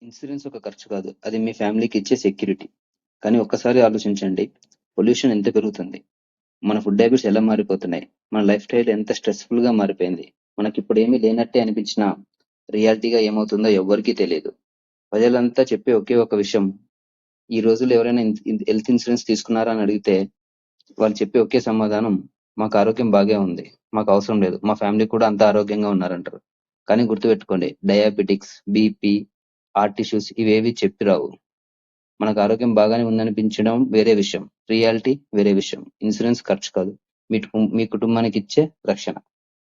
Insurance ఒక ఖర్చు కాదు. అది మీ ఫ్యామిలీకి ఇచ్చే సెక్యూరిటీ. కానీ ఒక్కసారి ఆలోచించండి. పొల్యూషన్ ఎంత పెరుగుతుంది? మన ఫుడ్ హ్యాబిట్స్ ఎలా మారిపోతున్నాయి? మన లైఫ్ స్టైల్ ఎంత స్ట్రెస్‌ఫుల్ గా మారిపోయింది? మనకిప్పుడేమీ లేనట్టే అనిపించినా రియాలిటీగా ఏమవుతుందో ఎవ్వరికీ తెలీదు. ప్రజలంతా చెప్పే ఒకే ఒక విషయం, ఈ రోజుల్లో ఎవరైనా హెల్త్ ఇన్సూరెన్స్ తీసుకున్నారా అని అడిగితే వాళ్ళు చెప్పే ఒకే సమాధానం, మాకు ఆరోగ్యం బాగే ఉంది. మాకు అవసరం లేదు. మా ఫ్యామిలీ కూడా అంతా ఆరోగ్యంగా ఉన్నారంటారు. కానీ గుర్తుపెట్టుకోండి, డయాబెటిక్స్, బీపీ, హార్ట్ ఇష్యూస్ ఇవేవి చెప్పి రావు. మనకు ఆరోగ్యం బాగానే ఉందనిపించడం వేరే విషయం. రియాలిటీ వేరే విషయం. ఇన్సూరెన్స్ ఖర్చు కాదు. మీ కుటుంబానికి ఇచ్చే రక్షణ.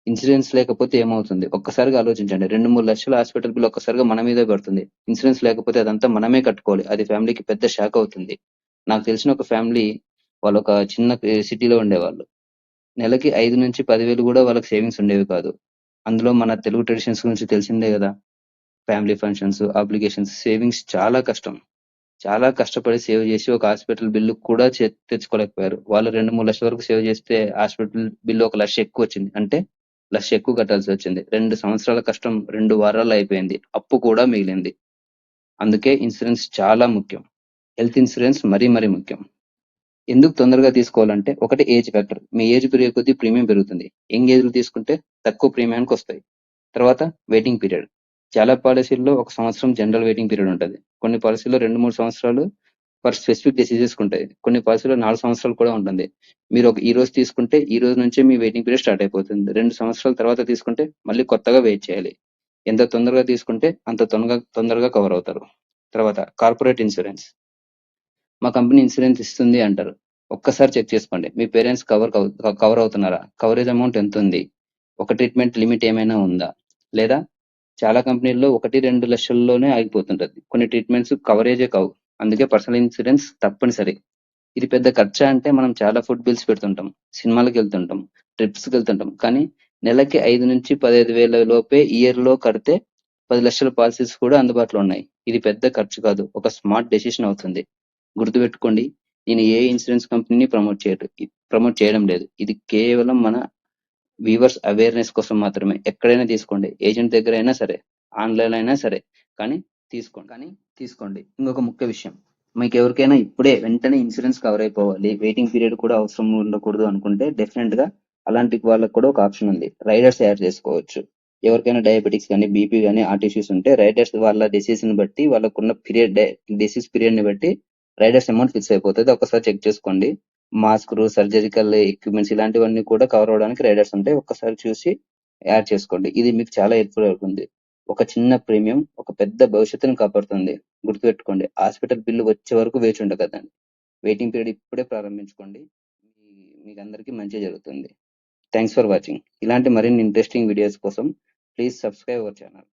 ఇన్సూరెన్స్ లేకపోతే ఏమవుతుంది? ఒక్కసారిగా ఆలోచించండి. 2-3 లక్షల హాస్పిటల్ బిల్ ఒక్కసారిగా మన మీదే పడుతుంది. ఇన్సూరెన్స్ లేకపోతే అదంతా మనమే కట్టుకోవాలి. అది ఫ్యామిలీకి పెద్ద షాక్ అవుతుంది. నాకు తెలిసిన ఒక ఫ్యామిలీ, వాళ్ళు ఒక చిన్న సిటీలో ఉండేవాళ్ళు. నెలకి 5,000-10,000 కూడా వాళ్ళకి సేవింగ్స్ ఉండేవి కాదు. అందులో మన తెలుగు ట్రెడిషన్స్ గురించి తెలిసిందే కదా! ఫ్యామిలీ ఫంక్షన్స్, అబ్లిగేషన్స్, సేవింగ్స్ చాలా కష్టం. చాలా కష్టపడి సేవ్ చేసి ఒక హాస్పిటల్ బిల్లు కూడా తెచ్చుకోలేకపోయారు. వాళ్ళు 2-3 లక్షల వరకు సేవ్ చేస్తే హాస్పిటల్ బిల్లు 1,00,000 ఎక్కువ వచ్చింది. అంటే 1,00,000 ఎక్కువ కట్టాల్సి వచ్చింది. 2 సంవత్సరాల కష్టం 2 వారాల్లో అయిపోయింది. అప్పు కూడా మిగిలింది. అందుకే ఇన్సూరెన్స్ చాలా ముఖ్యం. హెల్త్ ఇన్సూరెన్స్ మరీ మరీ ముఖ్యం. ఎందుకు తొందరగా తీసుకోవాలంటే, ఒకటి ఏజ్ ఫ్యాక్టర్. మీ ఏజ్ పెరిగే కొద్దీ ప్రీమియం పెరుగుతుంది. యంగ్ ఏజ్‌లో తీసుకుంటే తక్కువ ప్రీమియానికి వస్తాయి. తర్వాత వెయిటింగ్ పీరియడ్. చాలా పాలిసీల్లో 1 సంవత్సరం జనరల్ వెయిటింగ్ పీరియడ్ ఉంటది. కొన్ని పాలిసీల్లో 2-3 సంవత్సరాలు ఫర్ స్పెసిఫిక్ డిసీజెస్‌కి ఉంటాయి. కొన్ని పాలిసీలో 4 సంవత్సరాలు కూడా ఉంటుంది. మీరు ఈ రోజు తీసుకుంటే ఈ రోజు నుంచే మీ వెయిటింగ్ పీరియడ్ స్టార్ట్ అయిపోతుంది. 2 సంవత్సరాల తర్వాత తీసుకుంటే మళ్ళీ కొత్తగా వెయిట్ చేయాలి. ఎంత తొందరగా తీసుకుంటే అంత తొందరగా కవర్ అవుతారు. తర్వాత కార్పొరేట్ ఇన్సూరెన్స్. మా కంపెనీ ఇన్సూరెన్స్ ఇస్తుంది అంటారు. ఒక్కసారి చెక్ చేసుకోండి. మీ పేరెంట్స్ కవర్ అవుతున్నారా? కవరేజ్ అమౌంట్ ఎంతుంది? ఒక ట్రీట్మెంట్ లిమిట్ ఏమైనా ఉందా? లేదా చాలా కంపెనీల్లో 1-2 లక్షల్లోనే ఆగిపోతుంటది. కొన్ని ట్రీట్మెంట్స్ కవరేజే కావు. అందుకే పర్సనల్ ఇన్సూరెన్స్ తప్పనిసరి. ఇది పెద్ద ఖర్చా అంటే, మనం చాలా ఫుడ్ బిల్స్ పెడుతుంటాం. సినిమాలకెళ్తుంటాం. ట్రిప్స్‌కెళ్తుంటాం. కానీ నెలకి 5,000-15,000 లోపే ఇయర్‌లో కడితే 10 లక్షల పాలిసీస్ కూడా అందుబాటులో ఉన్నాయి. ఇది పెద్ద ఖర్చు కాదు. ఒక స్మార్ట్ డెసిషన్ అవుతుంది. గుర్తుపెట్టుకోండి, నేను ఏ ఇన్సూరెన్స్ కంపెనీని ప్రమోట్ చేయడం లేదు. ఇది కేవలం మన వ్యూవర్స్ అవేర్‌నెస్ కోసం మాత్రమే. ఎక్కడైనా తీసుకోండి. ఏజెంట్ దగ్గరైనా సరే, ఆన్‌లైన్‌లో అయినా సరే. కానీ తీసుకోండి. ఇంకొక ముఖ్య విషయం. మీకెవరికైనా ఇప్పుడే వెంటనే ఇన్సూరెన్స్ కవర్ అయిపోవాలి, వెయిటింగ్ పీరియడ్ కూడా అవసరం ఉండకూడదు అనుకుంటే, డెఫినెట్‌గా అలాంటి వాళ్ళకి కూడా ఒక ఆప్షన్ ఉంది. రైడర్స్ యాడ్ చేసుకోవచ్చు. ఎవరికైనా డయాబెటిక్స్ గానీ, బీపీ గానీ, హార్ట్ ఇష్యూస్ ఉంటే రైడర్స్ వాళ్ళ డిసీజ్‌ని బట్టి, వాళ్ళకున్న డిసీజ్ పీరియడ్‌ని బట్టి రైడర్స్ అమౌంట్ ఫిక్స్ అయిపోతది. ఒక్కసారి చెక్ చేసుకోండి. మాస్కులు, సర్జికల్ ఎక్విప్‌మెంట్స్ ఇలాంటివన్నీ కూడా కవర్ అవ్వడానికి రైడర్స్ ఉంటాయి. ఒక్కసారి చూసి యాడ్ చేసుకోండి. ఇది మీకు చాలా హెల్ప్‌ఫుల్ అవుతుంది. ఒక చిన్న ప్రీమియం ఒక పెద్ద భవిష్యత్తుని కాపాడుతుంది. గుర్తుపెట్టుకోండి, హాస్పిటల్ బిల్లు వచ్చే వరకు వేచి ఉండకండి. వెయిటింగ్ పీరియడ్ ఇప్పుడే ప్రారంభించుకోండి. మీకందరికీ మంచే జరుగుతుంది. Thanks for watching. ఇలాంటి మరిన్ని ఇంట్రెస్టింగ్ వీడియోస్ కోసం ప్లీజ్ సబ్స్క్రైబ్ అవర్ ఛానల్.